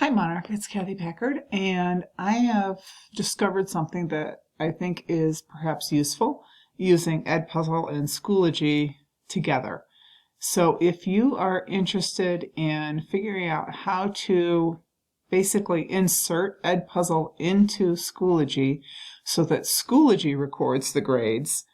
Hi Monarch, it's Kathy Packard, and I have discovered something that I think is perhaps useful using Edpuzzle and Schoology together. So if you are interested in figuring out how to basically insert Edpuzzle into Schoology so that Schoology records the grades,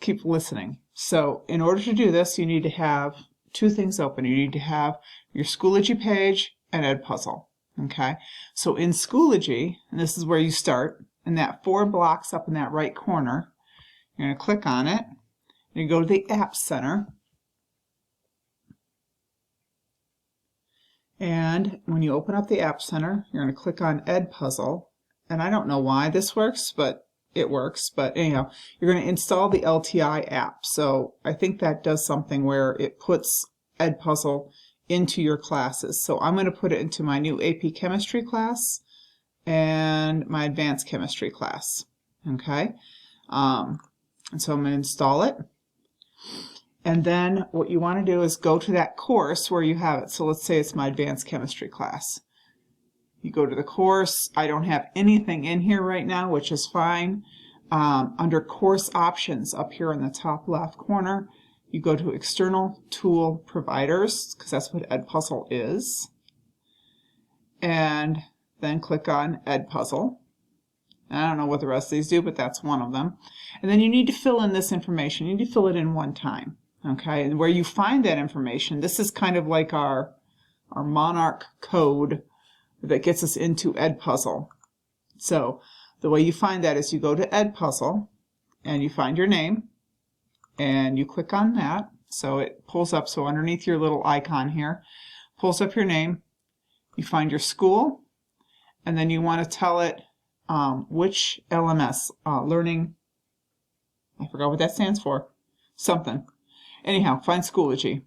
keep listening. So in order to do this, you need to have two things open. You need to have your Schoology page and Edpuzzle. Okay, so in Schoology, and this is where you start, in that 4 blocks up in that right corner, you're going to click on it, and you go to the App Center, and when you open up the App Center, you're going to click on Edpuzzle, and I don't know why this works, but it works. But anyhow, you're going to install the LTI app. So I think that does something where it puts Edpuzzle into your classes. So I'm going to put it into my new AP Chemistry class and my Advanced Chemistry class. Okay, and so I'm going to install it. And then what you want to do is go to that course where you have it. So let's say it's my Advanced Chemistry class. You go to the course. I don't have anything in here right now, which is fine. Under Course Options up here in the top left corner, you go to External Tool Providers, because that's what Edpuzzle is. And then click on Edpuzzle. I don't know what the rest of these do, but that's one of them. And then you need to fill in this information. You need to fill it in one time. Okay, and where you find that information, this is kind of like our Monarch code that gets us into Edpuzzle. So the way you find that is you go to Edpuzzle and you find your name and you click on that. So it pulls up, so underneath your little icon here, pulls up your name. You find your school, and then you want to tell it which LMS, learning, I forgot what that stands for, something. Anyhow, find Schoology.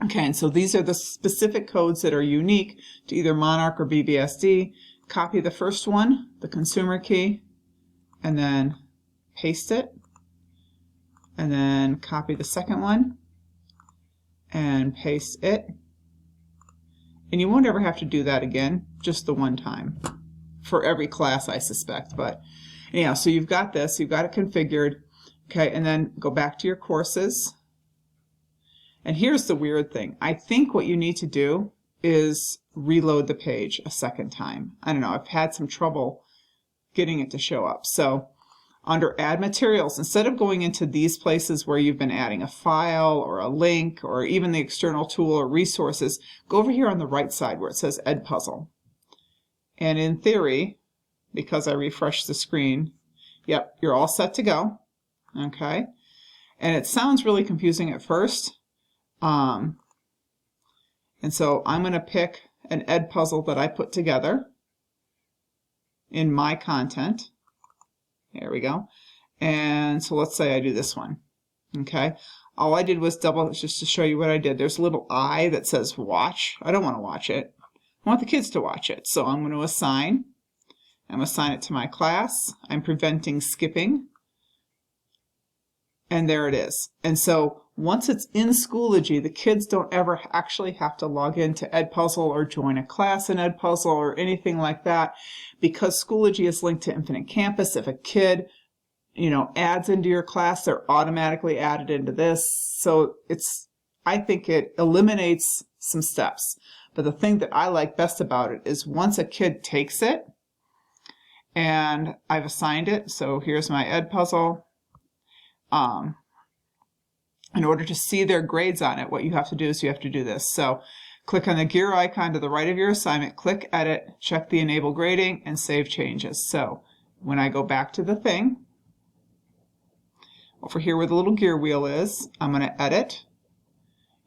Okay, and so these are the specific codes that are unique to either Monarch or BBSD. Copy the first one, the consumer key, and then paste it. And then copy the second one and paste it. And you won't ever have to do that again, just the one time. For every class, I suspect. But anyhow, so you've got this, you've got it configured. Okay, and then go back to your courses. And here's the weird thing. I think what you need to do is reload the page a second time. I don't know, I've had some trouble getting it to show up. So under Add Materials, instead of going into these places where you've been adding a file or a link or even the external tool or resources, go over here on the right side where it says Edpuzzle. And in theory, because I refreshed the screen, yep, you're all set to go. Okay, and it sounds really confusing at first. And so I'm going to pick an Edpuzzle that I put together in my content. There we go. And so let's say I do this one. Okay, all I did was double, just to show you what I did. There's a little I that says watch. I don't want to watch it. I want the kids to watch it. So I'm going to assign. I'm going to assign it to my class. I'm preventing skipping. And there it is. And so once it's in Schoology, the kids don't ever actually have to log into Edpuzzle or join a class in Edpuzzle or anything like that, because Schoology is linked to Infinite Campus. If a kid, adds into your class, they're automatically added into this. So I think it eliminates some steps. But the thing that I like best about it is once a kid takes it, and I've assigned it, so here's my Edpuzzle. In order to see their grades on it, what you have to do is you have to do this. So click on the gear icon to the right of your assignment, click Edit, check the Enable Grading, and save changes. So when I go back to the thing, over here where the little gear wheel is, I'm going to edit,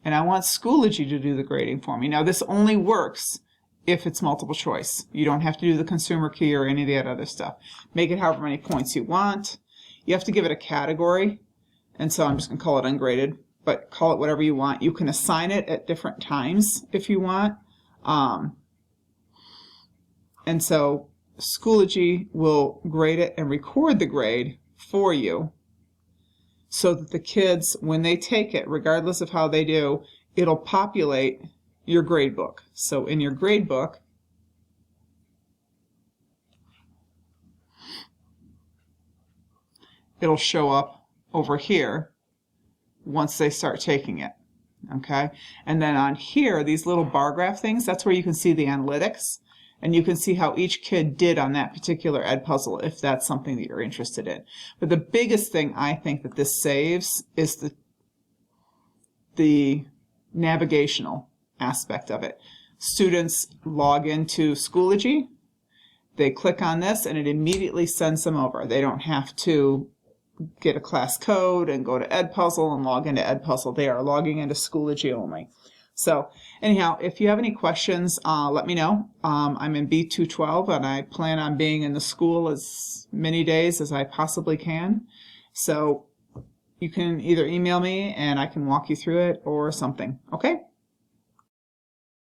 and I want Schoology to do the grading for me. Now this only works if it's multiple choice. You don't have to do the consumer key or any of that other stuff. Make it however many points you want. You have to give it a category, and so I'm just going to call it ungraded, but call it whatever you want. You can assign it at different times if you want. And so Schoology will grade it and record the grade for you so that the kids, when they take it, regardless of how they do, it'll populate your grade book. So in your grade book, it'll show up over here once they start taking it. Okay, and then on here, these little bar graph things, that's where you can see the analytics, and you can see how each kid did on that particular Edpuzzle if that's something that you're interested in. But the biggest thing I think that this saves is the navigational aspect of it. Students log into Schoology, they click on this, and it immediately sends them over. They don't have to get a class code and go to Edpuzzle and log into Edpuzzle. They are logging into Schoology only. So anyhow, if you have any questions, let me know. I'm in B212 and I plan on being in the school as many days as I possibly can. So you can either email me and I can walk you through it or something. Okay?